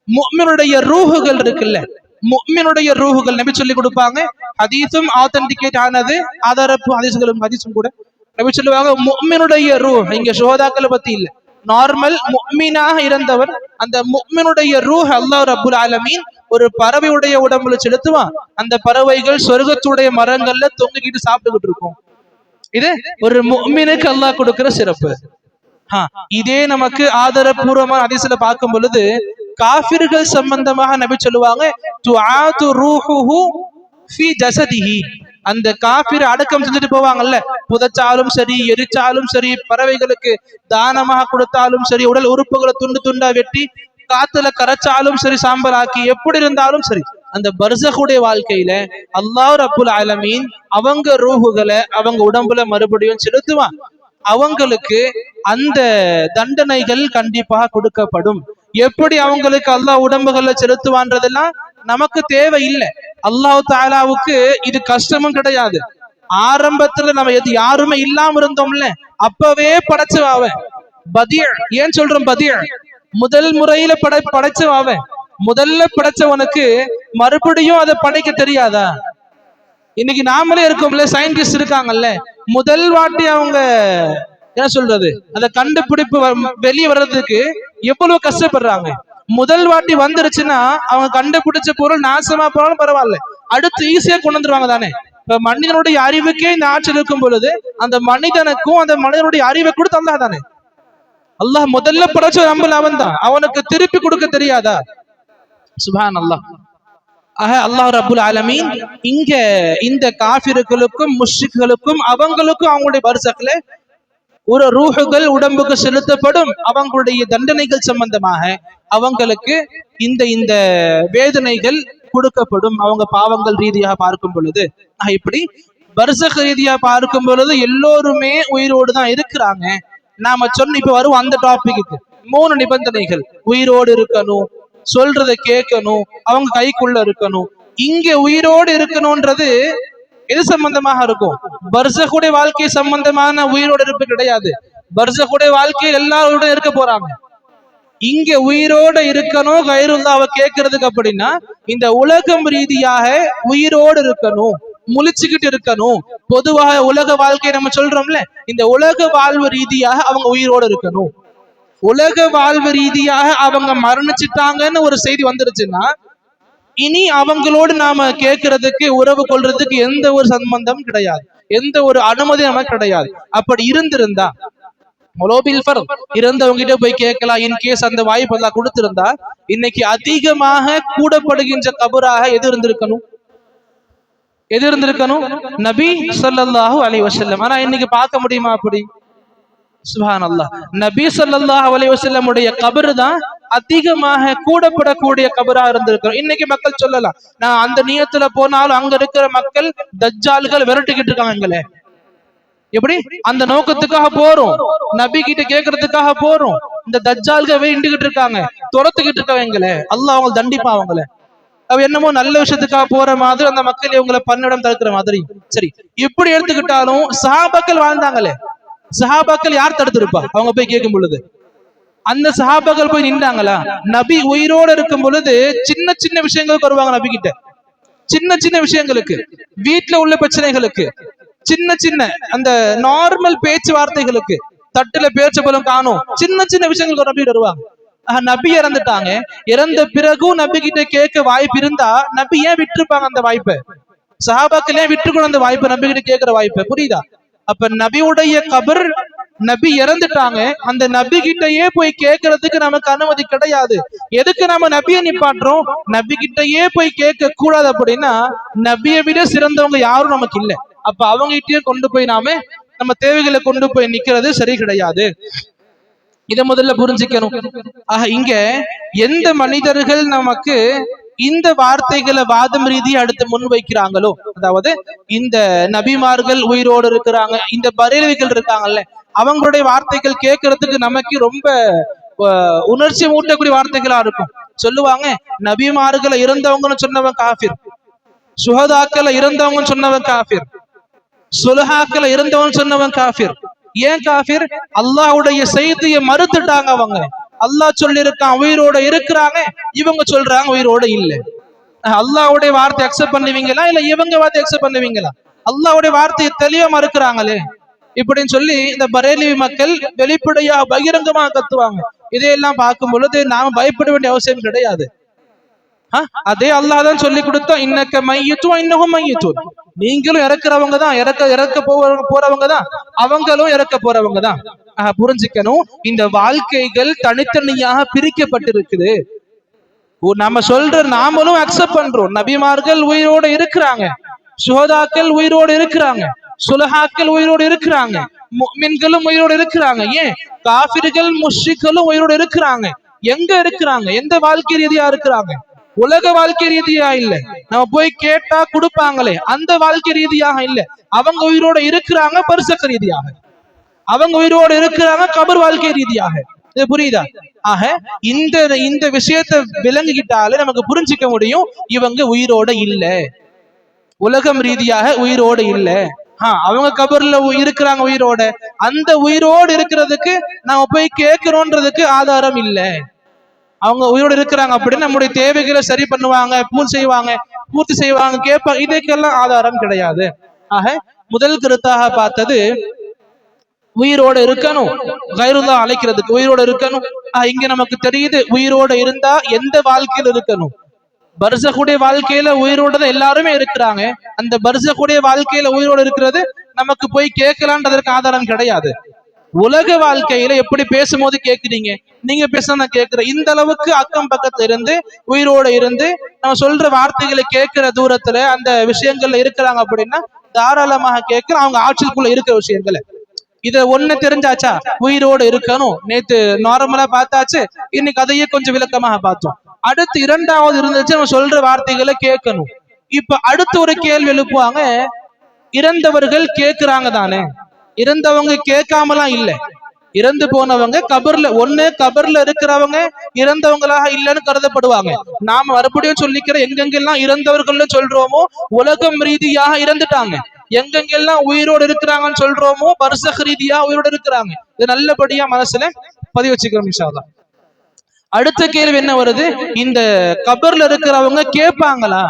முஃமினுடைய ரூஹுகள் இருக்குல்ல, முஃமினுடைய ரூஹுகள் நபி சொல்லி கொடுப்பாங்க. ஹதீஸும் ஆத்தென்டிகேட் ஆனது, ஆதாரப்பு ஹதீஸும் கூட நபி சொல்லுவாங்க, முஃமினுடைய ரூஹ், இங்க சுஹதாக்களை பத்தி இல்ல, நார்மல் முஃமினாக இருந்தவர், அந்த முஃமினுடைய ரூஹ் அல்லாஹ் ரப்புல் ஆலமீன் ஒரு பறவையுடைய உடம்புல செலுத்துவான். அந்த பறவைகள் சொர்க்கத்துடைய மரங்கள்ல தொங்கிக்கிட்டு சாப்பிட்டுக்கிட்டு இருக்கும். இது ஒரு முஃமினுக்கு அல்லாஹ் கொடுக்கிற சிறப்பு. இதே நமக்கு ஆதாரபூர்வமான ஹதீஸ்ல பார்க்கும் பொழுது காஃபிர்கள் சம்பந்தமாக நபி சொல்லுவாங்க, துஆது ரூஹுஹு ஃபீ ஜஸதிஹி. அந்த காஃபிர் அடக்கம் செஞ்சுட்டு போவாங்கல்ல, புதைச்சாலும் சரி, எரிச்சாலும் சரி, பறவைகளுக்கு தானமாக கொடுத்தாலும் சரி, உடல் உறுப்புகளை துண்டு துண்டா வெட்டி காத்துல கரைச்சாலும் சரி, சாம்பலாக்கி, எப்படி இருந்தாலும் சரி, அந்த பர்சகுடைய வாழ்க்கையில அல்லாஹ் ரப்புல் ஆலமீன் அவங்க ரூஹுகளை அவங்க உடம்புல மறுபடியும் செலுத்துவான். அவங்களுக்கு அந்த தண்டனைகள் கண்டிப்பாக கொடுக்கப்படும். எப்படி அவங்களுக்கு அல்லாஹ் உடம்புகளை செலுத்துவான்றதெல்லாம் நமக்கு தேவை இல்லை. அல்லாஹ் தஆலாவுக்கு இது கஷ்டமும் கிடையாது. ஆரம்பத்துல நம்ம யாருமே இல்லாம இருந்தோம்ல, அப்பவே படைச்சவாவ பதிய. ஏன் சொல்றோம் பதிய? முதல் முறையில படைச்சவாவ. முதல்ல படைச்சவனுக்கு மறுபடியும் அதை படைக்க தெரியாதா? இன்னைக்கு நாமளே இருக்கோம்ல, சயின்டிஸ்ட் இருக்காங்கல்ல, முதல் வாட்டி அவங்க என்ன சொல்றது, அந்த கண்டுபிடிப்பு வெளியே வர்றதுக்கு எவ்வளவு கஷ்டப்படுறாங்க. முதல் வாட்டி வந்துருச்சுன்னா அவங்க கண்டுபிடிச்ச பொருள் நாசமா போனாலும் பரவாயில்ல, அடுத்து ஈஸியா கொண்டு வந்துருவாங்க தானே. இப்ப மனிதனுடைய அறிவுக்கே இந்த ஆட்சி இருக்கும் பொழுது அந்த மனிதனுக்கும் அந்த மனிதனுடைய அறிவை கொடுத்து அல்லாஹ் தானே. அல்லாஹ் முதல்ல படைச்ச நம்பல் அவன் தான், அவனுக்கு திருப்பி கொடுக்க தெரியாதா? சுப்ஹானல்லாஹ். அல்லாஹ் ரப்புல் ஆலமீன் இங்க இந்த காஃபிர்களுக்கும் முஷ்ரிக்குகளுக்கும் அவங்களுக்கும் அவங்களுடைய பர்சக்ல ஒரு ரூஹுகள் உடம்புக்கு செலுத்தப்படும், அவங்களுடைய தண்டனைகள் சம்பந்தமாக அவங்களுக்கு இந்த இந்த வேதனைகள் கொடுக்கப்படும் அவங்க பாவங்கள் ரீதியாக பார்க்கும் பொழுது. இப்படி பர்சக் ரீதியா பார்க்கும் பொழுது எல்லோருமே உயிரோடு தான் இருக்கிறாங்க. நாம சொன்ன இப்ப வரும் அந்த டாபிக்கு 3 நிபந்தனைகள்: உயிரோடு இருக்கணும், சொல்றதை கேட்கணும், அவங்க கைக்குள்ள இருக்கணும். இங்க உயிரோடு இருக்கணும்ன்றது எது சம்பந்தமாக இருக்கும்? பர்சகுடைய வாழ்க்கை சம்பந்தமான உயிரோடு இருப்பு கிடையாது. பர்சகுடைய வாழ்க்கையில் எல்லாரோட இருக்க போறாங்க. இங்க உயிரோட இருக்கணும் கைருல்லாவை கேட்கறதுக்கு அப்படின்னா இந்த உலகம் ரீதியாக உயிரோடு இருக்கணும், முழிச்சுக்கிட்டு இருக்கணும். பொதுவாக உலக வாழ்க்கை நம்ம சொல்றோம்ல, இந்த உலக வாழ்வு ரீதியாக அவங்க உயிரோடு இருக்கணும். உலக வாழ்வு ரீதியாக அவங்க மரணிச்சுட்டாங்கன்னு ஒரு செய்தி வந்துருச்சுன்னா இனி அவங்களோடு நாம கேட்கறதுக்கு உறவு கொள்றதுக்கு எந்த ஒரு சம்பந்தம் கிடையாது, எந்த ஒரு அனுமதி நமக்கு கிடையாது. அப்படி இருந்திருந்தா இருந்தவங்கிட்ட போய் கேட்கலாம். இன்கேஸ் அந்த வாய்ப்பு எல்லாம் கொடுத்திருந்தா இன்னைக்கு அதிகமாக கூடப்படுகின்ற கபராக எது இருந்திருக்கணும்? நபி ஸல்லல்லாஹு அலைஹி வஸல்லம். ஆனா இன்னைக்கு பார்க்க முடியுமா அப்படி? சுப்ஹானல்லாஹ். நபி ஸல்லல்லாஹு அலைஹி வஸல்லம் உடைய கபர் தான் அதிகமாக கூடப்படக்கூடிய கபரா இருந்திருக்கிறோம். இன்னைக்கு மக்கள் சொல்லலாம், நான் அந்த நியத்துல போனாலும் அங்க இருக்கிற மக்கள் தஜ்ஜால்கள் விரட்டிக்கிட்டு இருக்காங்களே. எப்படி? அந்த நோக்கத்துக்காக போறோம், நபி கிட்ட கேட்கறதுக்காக போறோம். இந்த தஜ்ஜால்கள் இண்டுகிட்டு இருக்காங்க, துரத்துக்கிட்டு இருக்காங்களே, அல்லாஹ் அவங்க தண்டிப்பா அவங்கள. அவ என்னமோ நல்ல விஷயத்துக்காக போற மாதிரி அந்த மக்கள் இவங்களை பன்னிடம் தடுக்கிற மாதிரி. சரி, இப்படி எடுத்துக்கிட்டாலும் சஹாபாக்கள் வாழ்ந்தாங்களே, சஹாபாக்கள் யார் தடுத்திருப்பா? அவங்க போய் கேட்கும் பொழுது அந்த சஹாபாக்கள் போய் நின்றாங்களா? நபி உயிரோடு இருக்கும் பொழுது சின்ன சின்ன விஷயங்களுக்கு வருவாங்க நபி கிட்ட. சின்ன சின்ன விஷயங்களுக்கு, வீட்டுல உள்ள பிரச்சனைகளுக்கு, சின்ன சின்ன அந்த நார்மல் பேச்சுவார்த்தைகளுக்கு, தட்டுல பேச்சு போலும் காணும், சின்ன சின்ன விஷயங்களுக்கு நபி வருவாங்க. நபி இறந்துட்டாங்க, இறந்த பிறகும் நபி கிட்ட கேட்க வாய்ப்பு இருந்தா நபி ஏன் விட்டுருப்பாங்க அந்த வாய்ப்பை? சஹாபாக்கள் ஏன் விட்டுருக்கணும் அந்த வாய்ப்பை, நபி கிட்ட கேட்கிற வாய்ப்பை? புரியுதா? அப்ப நபியுடைய கபர், நபி இறந்துட்டாங்க, அந்த நபி கிட்டயே போய் கேட்கறதுக்கு நமக்கு அனுமதி கிடையாது. எதுக்கு நாம நபியை நிப்பாட்டுறோம்? நபி கிட்டயே போய் கேட்க கூடாது. அப்படின்னா நபியை விட சிறந்தவங்க யாரும் நமக்கு இல்லை. அப்ப அவங்க கிட்டயே கொண்டு போய் நம்ம தேவைகளை கொண்டு போய் நிக்கிறது சரி கிடையாது. இதை முதல்ல புரிஞ்சுக்கணும். இங்க எந்த மனிதர்கள் நமக்கு இந்த வார்த்தைகளை வாதம் ரீதியை அடுத்து முன்வைக்கிறாங்களோ, அதாவது இந்த நபிமார்கள் உயிரோடு இருக்கிறாங்க, இந்த பரேலிகள் இருக்காங்கல்ல, அவங்களுடைய வார்த்தைகள் கேட்கறதுக்கு நமக்கு ரொம்ப உணர்ச்சி மூட்டக்கூடிய வார்த்தைகளா இருக்கும். சொல்லுவாங்க, நபிமார்களை இறந்தவங்கன்னு சொன்னவன் காஃபிர், சுஹதாக்களை இறந்தவங்கன்னு சொன்னவன் காஃபிர், சுலஹாக்களை இறந்தவன் சொன்னவன் காஃபிர். ஏன் காஃபிர்? அல்லாஹ்வுடைய செய்தியை மறுத்துட்டாங்க அவங்க. அல்லாஹ் சொல்லியிருக்கான் உயிரோட இருக்கிறாங்க, இவங்க சொல்றாங்க உயிரோட இல்லை. அல்லாஹ்வுடைய வார்த்தை அக்செப்ட் பண்ணுவீங்களா இல்ல இவங்க வார்த்தை அக்செப்ட் பண்ணுவீங்களா? அல்லாஹ்வுடைய வார்த்தையை தெளிவா மறுக்கிறாங்களே இப்படின்னு சொல்லி இந்த பரேலி மக்கள் வெளிப்படையா பகிரங்கமா கத்துவாங்க. இதையெல்லாம் பார்க்கும் பொழுது நாம பயப்பட வேண்டிய அவசியம் கிடையாது. அதே அல்லாஹ் தான் சொல்லி கொடுத்தோம், இன்னக்க மையத்துவம் இன்னகும் மையத்துவம், நீங்களும் இறக்குறவங்க தான், இறக்க போறவங்க தான், அவங்களும் இறக்க போறவங்க தான். புரிஞ்சுக்கணும், இந்த வாழ்க்கைகள் தனித்தனியாக பிரிக்கப்பட்டிருக்குது. நம்ம சொல்ற நாமளும் அக்செப்ட் பண்றோம், நபிமார்கள் உயிரோடு இருக்கிறாங்க, சுஹதாக்கள் உயிரோடு இருக்கிறாங்க, சுலஹாக்கள் உயிரோடு இருக்கிறாங்க, முஃமின்களும் உயிரோடு இருக்கிறாங்க. ஏன் காஃபிர்கள் முஷ்ரிக்களும் உயிரோடு இருக்கிறாங்க. எங்க இருக்கிறாங்க? எந்த வாழ்க்கை ரீதியா இருக்கிறாங்க? உலக வாழ்க்கை ரீதியா இல்ல, நம்ம போய் கேட்டா கொடுப்பாங்களே அந்த வாழ்க்கை ரீதியாக இல்ல. அவங்க உயிரோடு இருக்கிறாங்க பரிசக்க ரீதியாக, அவங்க உயிரோடு இருக்கிறாங்க கபர் வாழ்க்கை ரீதியாக. இது புரியுதா? இந்த விஷயத்தை விளங்கிக்கிட்டாலே நமக்கு புரிஞ்சிக்க முடியும், இவங்க உயிரோட இல்ல, உலகம் ரீதியாக உயிரோடு இல்ல. அவங்க கபர்ல இருக்கிறாங்க உயிரோட, அந்த உயிரோடு இருக்கிறதுக்கு நாம போய் கேட்கிறோன்றதுக்கு ஆதாரம் இல்லை. அவங்க உயிரோடு இருக்கிறாங்க அப்படின்னு நம்முடைய தேவைகளை சரி பண்ணுவாங்க, பூர்த்தி செய்வாங்க, கேட்பாங்க, இதுக்கெல்லாம் ஆதாரம் கிடையாது. முதல் கருத்தாக பார்த்தது உயிரோடு இருக்கணும், கைருல்லா அழைக்கிறதுக்கு உயிரோடு இருக்கணும். இங்க நமக்கு தெரியுது உயிரோடு இருந்தா எந்த வாழ்க்கையில் இருக்கணும்? பர்சகுடைய வாழ்க்கையில உயிரோடு எல்லாருமே இருக்கிறாங்க, அந்த பர்சகுடைய வாழ்க்கையில உயிரோடு இருக்கிறது நமக்கு போய் கேட்கலான்றதற்கு ஆதாரம் கிடையாது. உலக வாழ்க்கையில எப்படி பேசும்போது கேக்குறீங்க, நீங்க பேச நான் கேட்கிறேன். இந்த அளவுக்கு அக்கம் பக்கத்துல இருந்து உயிரோட இருந்து நம்ம சொல்ற வார்த்தைகளை கேட்கிற தூரத்துல அந்த விஷயங்கள்ல இருக்கிறாங்க அப்படின்னா தாராளமாக கேட்கிற அவங்க ஆட்சிக்குள்ள இருக்கிற விஷயங்களை. இத ஒண்ணு தெரிஞ்சாச்சா, உயிரோடு இருக்கணும். நேத்து நார்மலா பார்த்தாச்சு, இன்னைக்கு அதையே கொஞ்சம் விளக்கமாக பார்த்தோம். அடுத்து இரண்டாவது இருந்துச்சு நம்ம சொல்ற வார்த்தைகளை கேட்கணும். இப்ப அடுத்து ஒரு கேள்வி எழுப்புவாங்க, இறந்தவர்கள் கேட்கிறாங்க தானே, இறந்தவங்க கேட்காமலாம் இல்லை. இறந்து போனவங்க கபர்ல இருக்கிறவங்க இறந்தவங்களாக இல்லைன்னு கருதப்படுவாங்க. நாம மறுபடியும் சொல்லிக்கிற எங்கெங்கெல்லாம் இறந்தவர்கள் சொல்றோமோ உலகம் ரீதியாக இறந்துட்டாங்க, எங்கெங்கெல்லாம் உயிரோடு இருக்கிறாங்கன்னு சொல்றோமோ பர்சக் ரீதியா உயிரோடு இருக்கிறாங்க. இது நல்லபடியா மனசுல பதிவு வச்சுக்கிறோம் இன்ஷா அல்லாஹ். அடுத்த கேள்வி என்ன வருது, இந்த கபர்ல இருக்கிறவங்க கேட்பாங்களா?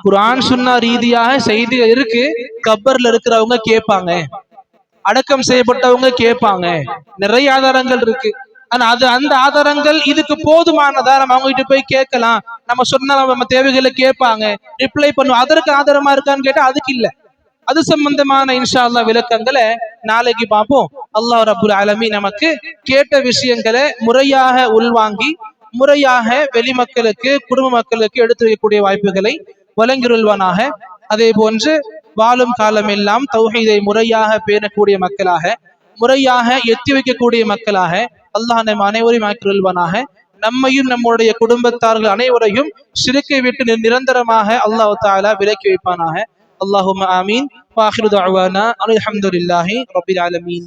குர்ஆன் சுன்னா ரீதியாக செய்தி இருக்கு, கபர்ல இருக்கிறவங்க கேட்பாங்க, அடக்கம் செய்யப்பட்டவங்க கேட்பாங்க, நிறைய ஆதாரங்கள் இருக்கு. ஆனா அந்த ஆதாரங்கள் இதுக்கு போதுமானதா? நம்ம அவங்க கிட்ட போய் கேட்கலாம், நம்ம சொன்னா நம்ம தேவைகளை கேட்பாங்க, ரிப்ளை பண்ணுவோம், அதற்கு ஆதாரமா இருக்கான்னு கேட்டா அதுக்கு இல்ல. அது சம்பந்தமான இன்ஷா அல்லாஹ் விளக்கங்களை நாளைக்கு பார்ப்போம். அல்லாஹ் ரப்புல் ஆலமீன் நமக்கு கேட்ட விஷயங்களை முறையாக உள்வாங்கி முறையாக வெளி மக்களுக்கு குடும்ப மக்களுக்கு எடுத்து வைக்கக்கூடிய வாய்ப்புகளை வழங்கிருள்வானாக. அதே போன்று வாழும் காலம் எல்லாம் தௌஹீதை முறையாக பேணக்கூடிய மக்களாக, முறையாக எத்தி வைக்கக்கூடிய மக்களாக அல்லாஹ் நம் அனைவரையும் ஆக்கிருள்வானாக. நம்மையும் நம்முடைய குடும்பத்தார்கள் அனைவரையும் ஷிர்க்கை விட்டு நிரந்தரமாக அல்லாஹ் தஆலா விலக்கி வைப்பானாக. اللهم آمين وآخر دعوانا الحمد لله رب العالمين.